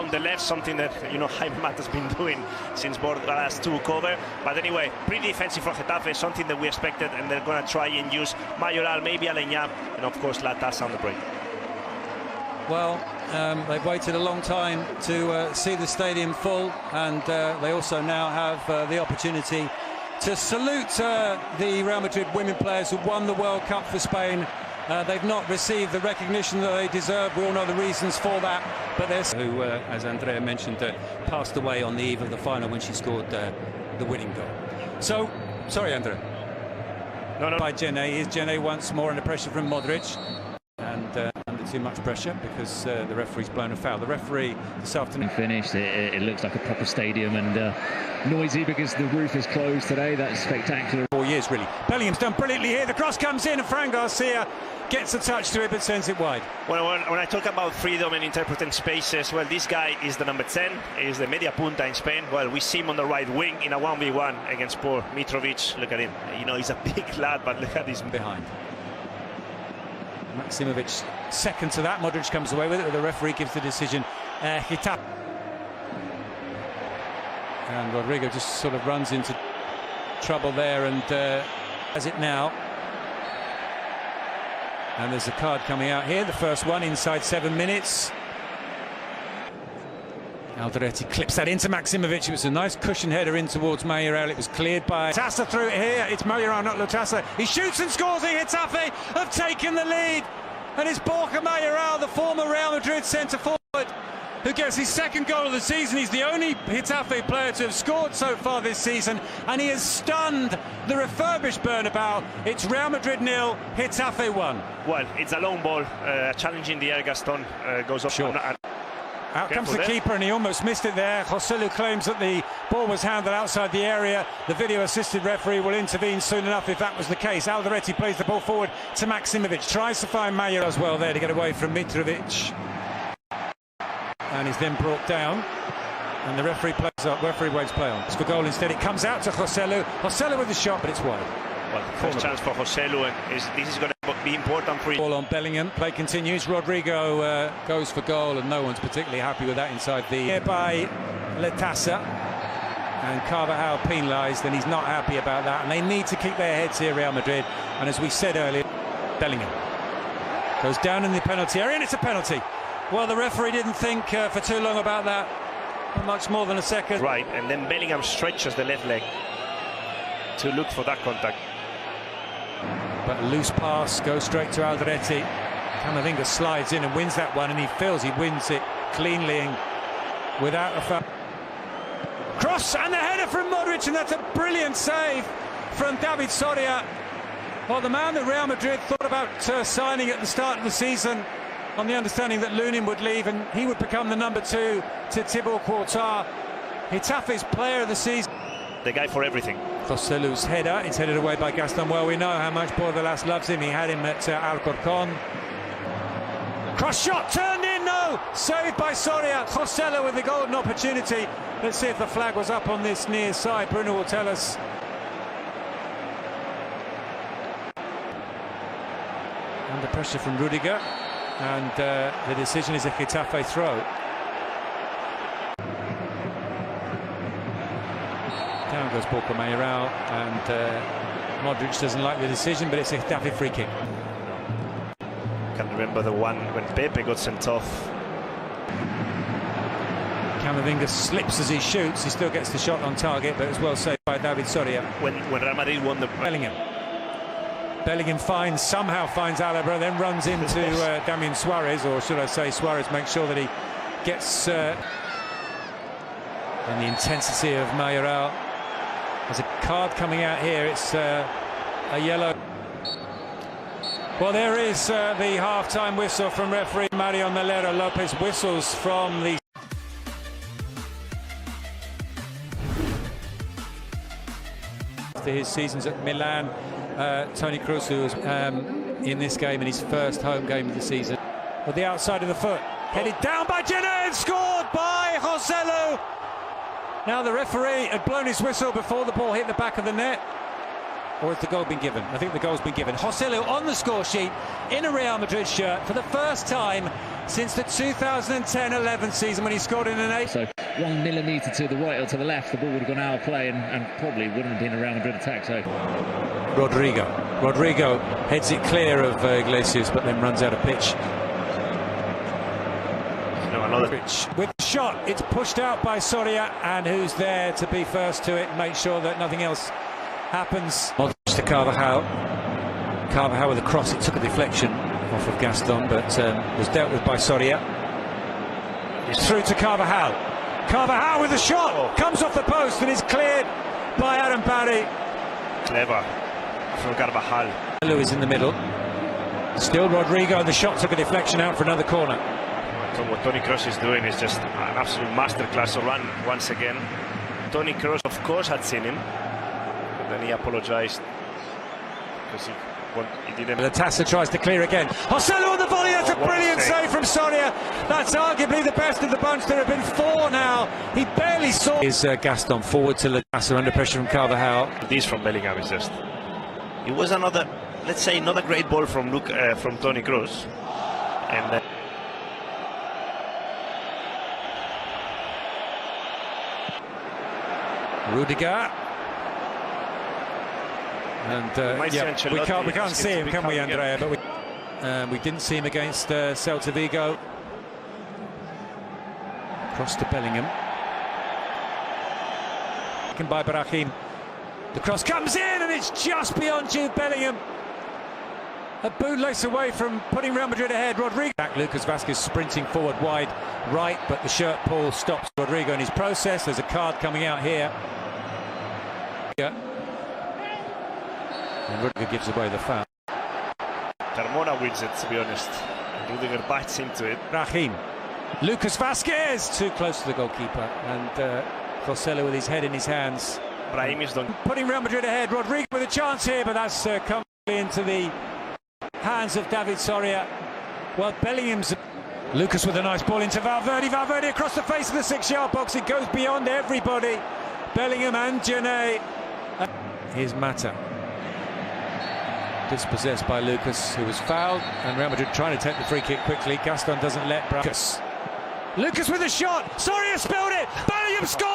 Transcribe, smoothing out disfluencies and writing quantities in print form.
around the left, something that Jaime Mata's been doing since both last two cover. But anyway, pretty defensive from Getafe, something that we expected, and they're going to try and use Mayoral, maybe Aleñá, and of course Latasa on the break. Well, they've waited a long time to see the stadium full, and they also now have the opportunity to salute the Real Madrid women players who won the World Cup for Spain. They've not received the recognition that they deserve. We all know the reasons for that, but there's who, as Andrea mentioned, passed away on the eve of the final when she scored the winning goal. So, sorry, Andrea. No. By Jenné. Is Jenné once more under pressure from Modric, and under too much pressure because the referee's blown a foul. The referee this afternoon finished. It looks like a proper stadium, and noisy because the roof is closed today. That's spectacular. 4 years really. Bellingham's done brilliantly here. The cross comes in, and Fran Garcia gets a touch to it but sends it wide. Well, when I talk about freedom and interpreting spaces, well, this guy is the number 10, is the media punta in Spain. Well, we see him on the right wing in a 1v1 against poor Mitrovic. Look at him. He's a big lad, but look at his behind. Maximovic second to that. Modric comes away with it, but the referee gives the decision. Getafe. And Rodrigo just sort of runs into trouble there and has it now. And there's a card coming out here, the first one inside 7 minutes. Alderete clips that into Maximovic. It was a nice cushion header in towards Mayoral. It was cleared by Latasa through it here. It's Mayoral, not Latasa. He shoots and scores. Getafe have taken the lead. And it's Borja Mayoral, the former Real Madrid centre-forward, who gets his second goal of the season. He's the only Getafe player to have scored so far this season, and he has stunned the refurbished Bernabeu. It's Real Madrid 0, Getafe 1. Well, it's a long ball, challenging the air. Gaston goes up. Sure. Out comes the keeper, and he almost missed it there. Joselu claims that the ball was handled outside the area. The video-assisted referee will intervene soon enough if that was the case. Alderete plays the ball forward to Maximovic. Tries to find Mayoral as well there to get away from Mitrovic. And he's then brought down. And the referee plays up. Referee waves play on. It's for goal instead. It comes out to Joselu. Joselu with the shot, but it's wide. Well, first chance for Joselu, and this is going to be important for him. Ball on Bellingham. Play continues. Rodrigo goes for goal, and no one's particularly happy with that inside the... Here by Latasa. And Carvajal penalised, and he's not happy about that. And they need to keep their heads here, Real Madrid. And as we said earlier, Bellingham goes down in the penalty area, and it's a penalty. Well, the referee didn't think for too long about that. Not much more than a second. Right, and then Bellingham stretches the left leg to look for that contact. But a loose pass goes straight to Alderete. Camavinga slides in and wins that one, and he feels he wins it cleanly and without a foul. Cross and the header from Modric, and that's a brilliant save from David Soria. Well, the man that Real Madrid thought about signing at the start of the season, on the understanding that Lunin would leave and he would become the number 2 to Thibaut Courtois. Getafe's player of the season. The guy for everything. Joselu's header, it's headed away by Gaston. Well, we know how much Bordalas loves him. He had him at Alcorcon. Cross shot, turned in, no! Saved by Soria. Joselu with the golden opportunity. Let's see if the flag was up on this near side. Bruno will tell us. Under pressure from Rudiger. And the decision is a Getafe throw. Down goes Borja Mayoral, and Modric doesn't like the decision, but it's a Getafe free kick. Can remember the one when Pepe got sent off. Camavinga slips as he shoots. He still gets the shot on target, but it's well saved by David Soria. When Real Madrid won the... Bellingham somehow finds Alaba, then runs into Damian Suarez, or should I say Suarez makes sure that he gets... and the intensity of Mayoral. There's a card coming out here, it's a yellow. Well, there is the half-time whistle from referee Mario Melero Lopez. Whistles from the... After his seasons at Milan, Toni Kroos, who was in this game in his first home game of the season. With the outside of the foot, headed down by Jenné and scored by Joselu. Now the referee had blown his whistle before the ball hit the back of the net. Or has the goal been given? I think the goal's been given. Joselu on the score sheet in a Real Madrid shirt for the first time since the 2010-11 season when he scored in an 8. So 1 millimetre to the right or to the left, the ball would have gone out of play and probably wouldn't have been a Real Madrid attack. So Rodrigo heads it clear of Iglesias, but then runs out of pitch. With the shot, it's pushed out by Soria, and who's there to be first to it and make sure that nothing else happens. Modric to Carvajal with a cross. It took a deflection off of Gaston, but was dealt with by Soria. It's through to Carvajal. Carvajal with a shot, comes off the post and is cleared by Adam Barry. Clever from Carvajal. Lewis in the middle. Still Rodrigo. The shot took a deflection out for another corner. What Toni Kroos is doing is just an absolute masterclass of run once again. Toni Kroos, of course, had seen him, but then he apologized because he didn't. Latassa tries to clear again. Joselu on the volley. That's a brilliant save from Soria. That's arguably the best of the bunch. There have been 4 now. He barely saw. Is Gaston forward to Latassa under pressure from Carvajal. This from Bellingham is just. It was another, let's say, not a great ball from Toni Kroos, and. Rudiger, and we can't see him, can we, Andrea? But we didn't see him against Celta Vigo. Cross to Bellingham, taken by Brahim. The cross comes in, and it's just beyond Jude Bellingham. A bootlace away from putting Real Madrid ahead. Rodrigo. Back, Lucas Vazquez sprinting forward wide right, but the shirt pull stops Rodrigo in his process. There's a card coming out here. And Rudiger gives away the foul. Carmona wins it, to be honest. Rudiger bites into it. Brahim. Lucas Vazquez too close to the goalkeeper, and Joselu with his head in his hands. Brahim is done. Putting Real Madrid ahead. Rodrigo with a chance here, but that's come into the hands of David Soria. Well, Bellingham's. Lucas with a nice ball into Valverde. Valverde across the face of the 6-yard box. It goes beyond everybody. Bellingham and Janae. Here's Mata. Dispossessed by Lucas, who was fouled, and Real Madrid trying to take the free kick quickly. Gaston doesn't let Lucas with a shot. Soria spilled it. Bellingham scores.